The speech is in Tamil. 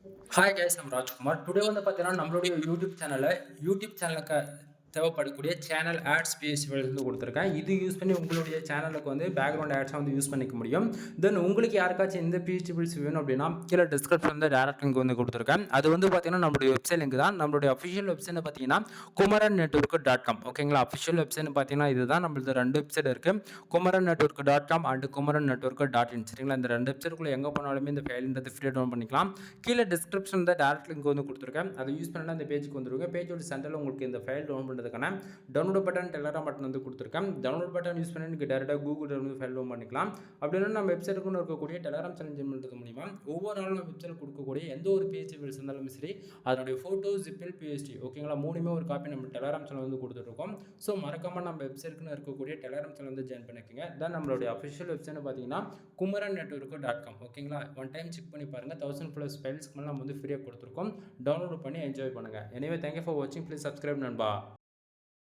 Hi guys, I'm Rajkumar. Today வந்து பார்த்தீங்கன்னா, நம்மளுடைய யூடியூப் சேனலுக்கு தேவைப்படக்கூடிய சேனல் ஆட்ஸ் பேஜ்கள் வந்து கொடுத்துருக்கேன். இது யூஸ் பண்ணி உங்களுடைய சேனலுக்கு வந்து பேக்ரவுண்ட் ஆட்ஸாக வந்து யூஸ் பண்ணிக்க முடியும். தென் உங்களுக்கு யாருக்காச்சும் இந்த பிஹெச்பிள்ஸ் வேணும் அப்படின்னா, கீழே டிஸ்கிரிப்ஷன் வந்து டேரக்ட் லிங்க் வந்து கொடுத்துருக்கேன். அது வந்து பார்த்தீங்கன்னா, நம்மளுடைய வெப்சைட் லிங்க் தான். நம்மளுடைய அஃபிஷியல் வெப்சைட் பார்த்தீங்கன்னா, குமரன் நெட்வொர்க் டாட் காம். ஓகேங்களா? அஃபிஷியல் வெப்சைட் பார்த்தீங்கன்னா இதுதான். நம்மளுக்கு 2 வெப்சைட் இருக்குது. Kumaran network dot com and Kumaran network dot in. சரிங்களா? இந்த 2 வெப்சைட்டுக்குள்ளே எங்கே போனாலுமே இந்த ஃபைல்ன்றது ஃப்ரீ டவுன் பண்ணிக்கலாம். கீழே டிஸ்கிரிப்ஷன் தான் டேரக்ட் லிங்க் வந்து கொடுத்துருக்கேன். அதை யூஸ் பண்ணால் அந்த பேஜுக்கு வந்துருங்க. பேஜோட சென்டரில் உங்களுக்கு இந்த ஃபைல் டவுன் பண்ணுறதுக்கான டவுன்லோட் பட்டன், டெலகிராம் பட்டன் வந்து கொடுத்துருக்கேன். டவுன்லோட் பட்டன் யூஸ் பண்ணி நீங்கள் டேரெக்டாக கூகுள் வந்து ஃபைல் டவுன் பண்ணிக்கலாம். அப்படின்னா நம்ம வெப்சைட்டுக்குன்னு இருக்கக்கூடிய டெலகிராம் சேனல் ஜாயின் பண்ணுறது மூலிமா ஒவ்வொரு நாளும் நம்ம வெப்சைட் கொடுக்கக்கூடிய எந்த ஒரு பேஜ் ஃபைல்ஸ் இருந்தாலும் சரி, அதனுடைய ஃபோட்டோ, ஜிப்பில், பிஎஸ்டி ஓகேங்களா, மூணுமே ஒரு காப்பி நம்ம டெலகிராம் சேனல் வந்து கொடுத்துட்ருக்கோம். ஸோ மறக்காமல் நம்ம வெப்சைட்டுக்குன்னு இருக்கக்கூடிய டெலகிராம் சேனல் வந்து ஜாயின் பண்ணிக்கோங்க. தான் நம்மளுடைய அஃபிஷியல் வெப்சைட் பார்த்தீங்கன்னா குமரன் நெட்வொர்க் டாட் காம். ஓகேங்களா, ஒன் டைம் செக் பண்ணி பாருங்கள். 1000+ ஃபைல்ஸ்க்கு மேலே நம்ம வந்து ஃப்ரீயாக கொடுத்துருக்கோம். டவுன்லோட் பண்ணி என்ஜாய் பண்ணுங்கள். எனிவே தேங்க்யூ ஃபார் வாட்சிங். ப்ளீஸ் சப்ஸ்கிரைப் நண்பா.